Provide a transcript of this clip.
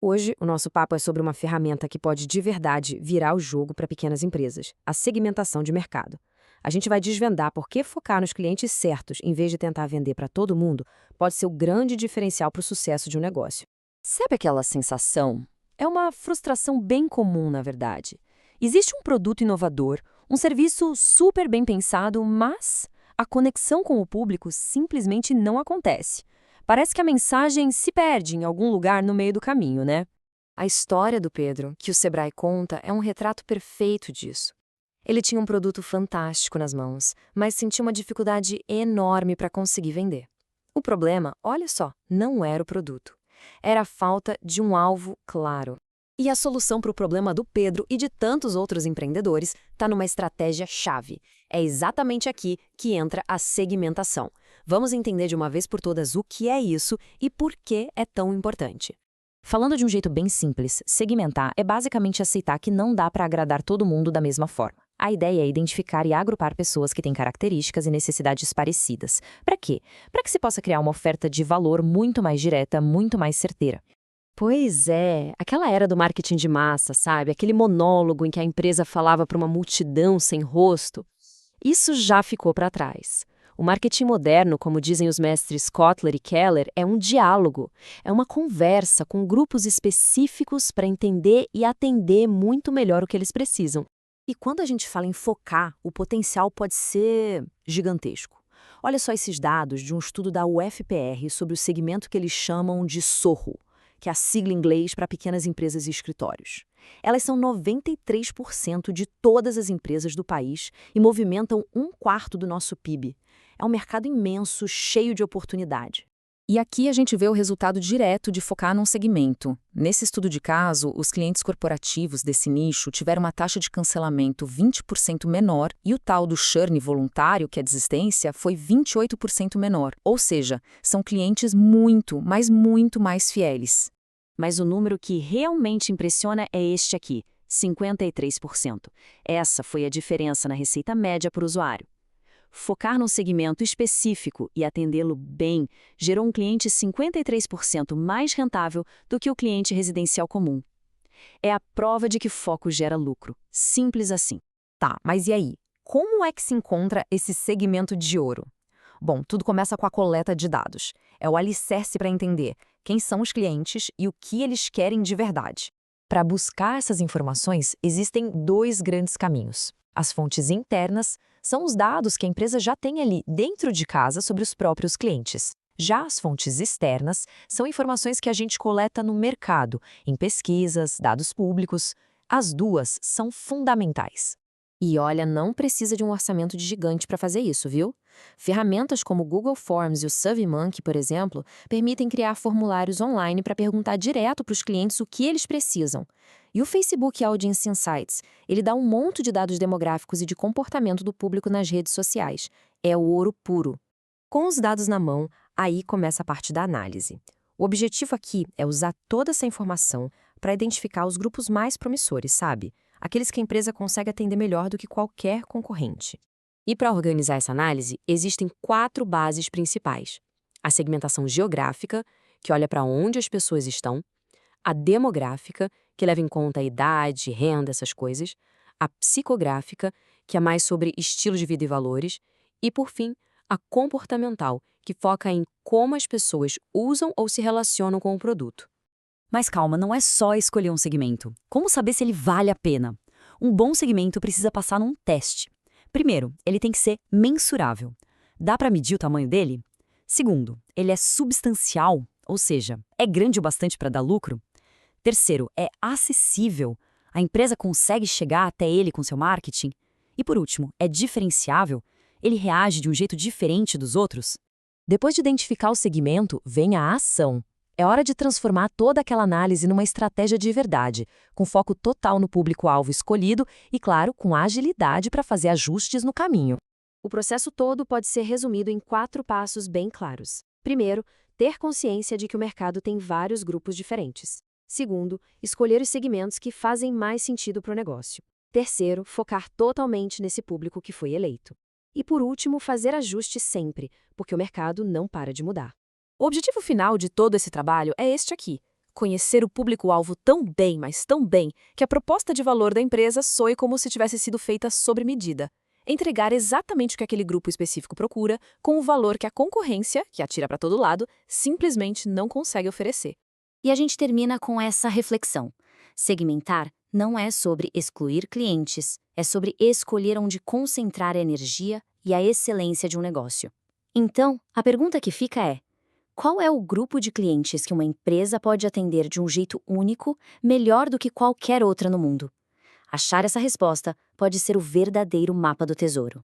Hoje, o nosso papo é sobre uma ferramenta que pode de verdade virar o jogo para pequenas empresas, a segmentação de mercado. A gente vai desvendar por que focar nos clientes certos, em vez de tentar vender para todo mundo, pode ser o grande diferencial para o sucesso de um negócio. Sabe aquela sensação? É uma frustração bem comum, na verdade. Existe um produto inovador, um serviço super bem pensado, mas a conexão com o público simplesmente não acontece. Parece que a mensagem se perde em algum lugar no meio do caminho, né? A história do Pedro, que o Sebrae conta, é um retrato perfeito disso. Ele tinha um produto fantástico nas mãos, mas sentia uma dificuldade enorme para conseguir vender. O problema, olha só, não era o produto. Era a falta de um alvo claro. E a solução para o problema do Pedro e de tantos outros empreendedores está numa estratégia-chave. É exatamente aqui que entra a segmentação. Vamos entender de uma vez por todas o que é isso e por que é tão importante. Falando de um jeito bem simples, segmentar é basicamente aceitar que não dá para agradar todo mundo da mesma forma. A ideia é identificar e agrupar pessoas que têm características e necessidades parecidas. Para quê? Para que se possa criar uma oferta de valor muito mais direta, muito mais certeira. Pois é, aquela era do marketing de massa, sabe? Aquele monólogo em que a empresa falava para uma multidão sem rosto. Isso já ficou para trás. O marketing moderno, como dizem os mestres Kotler e Keller, é um diálogo, é uma conversa com grupos específicos para entender e atender muito melhor o que eles precisam. E quando a gente fala em focar, o potencial pode ser gigantesco. Olha só esses dados de um estudo da UFPR sobre o segmento que eles chamam de SOHO, que é a sigla em inglês para pequenas empresas e escritórios. Elas são 93% de todas as empresas do país e movimentam 1/4 do nosso PIB. É um mercado imenso, cheio de oportunidade. E aqui a gente vê o resultado direto de focar num segmento. Nesse estudo de caso, os clientes corporativos desse nicho tiveram uma taxa de cancelamento 20% menor e o tal do churn voluntário, que é desistência, foi 28% menor. Ou seja, são clientes muito, mas muito mais fiéis. Mas o número que realmente impressiona é este aqui, 53%. Essa foi a diferença na receita média por usuário. Focar num segmento específico e atendê-lo bem gerou um cliente 53% mais rentável do que o cliente residencial comum. É a prova de que foco gera lucro. Simples assim. Tá, mas e aí? Como é que se encontra esse segmento de ouro? Bom, tudo começa com a coleta de dados. É o alicerce para entender quem são os clientes e o que eles querem de verdade. Para buscar essas informações, existem dois grandes caminhos. As fontes internas são os dados que a empresa já tem ali dentro de casa sobre os próprios clientes. Já as fontes externas são informações que a gente coleta no mercado, em pesquisas, dados públicos. As duas são fundamentais. E olha, não precisa de um orçamento de gigante para fazer isso, viu? Ferramentas como o Google Forms e o SurveyMonkey, por exemplo, permitem criar formulários online para perguntar direto para os clientes o que eles precisam. E o Facebook Audience Insights, ele dá um monte de dados demográficos e de comportamento do público nas redes sociais. É o ouro puro. Com os dados na mão, aí começa a parte da análise. O objetivo aqui é usar toda essa informação para identificar os grupos mais promissores, sabe? Aqueles que a empresa consegue atender melhor do que qualquer concorrente. E para organizar essa análise, existem 4 bases principais. A segmentação geográfica, que olha para onde as pessoas estão. A demográfica, que leva em conta a idade, renda, essas coisas. A psicográfica, que é mais sobre estilo de vida e valores. E, por fim, a comportamental, que foca em como as pessoas usam ou se relacionam com o produto. Mas calma, não é só escolher um segmento. Como saber se ele vale a pena? Um bom segmento precisa passar num teste. Primeiro, ele tem que ser mensurável. Dá para medir o tamanho dele? Segundo, ele é substancial, ou seja, é grande o bastante para dar lucro? Terceiro, é acessível. A empresa consegue chegar até ele com seu marketing? E por último, é diferenciável? Ele reage de um jeito diferente dos outros? Depois de identificar o segmento, vem a ação. É hora de transformar toda aquela análise numa estratégia de verdade, com foco total no público-alvo escolhido e, claro, com agilidade para fazer ajustes no caminho. O processo todo pode ser resumido em 4 passos bem claros. Primeiro, ter consciência de que o mercado tem vários grupos diferentes. Segundo, escolher os segmentos que fazem mais sentido para o negócio. Terceiro, focar totalmente nesse público que foi eleito. E por último, fazer ajustes sempre, porque o mercado não para de mudar. O objetivo final de todo esse trabalho é este aqui: Conhecer o público-alvo tão bem, mas tão bem, que a proposta de valor da empresa soe como se tivesse sido feita sob medida. Entregar exatamente o que aquele grupo específico procura, com o valor que a concorrência, que atira para todo lado, simplesmente não consegue oferecer. E a gente termina com essa reflexão. Segmentar não é sobre excluir clientes, é sobre escolher onde concentrar a energia e a excelência de um negócio. Então, a pergunta que fica é: qual é o grupo de clientes que uma empresa pode atender de um jeito único, melhor do que qualquer outra no mundo? Achar essa resposta pode ser o verdadeiro mapa do tesouro.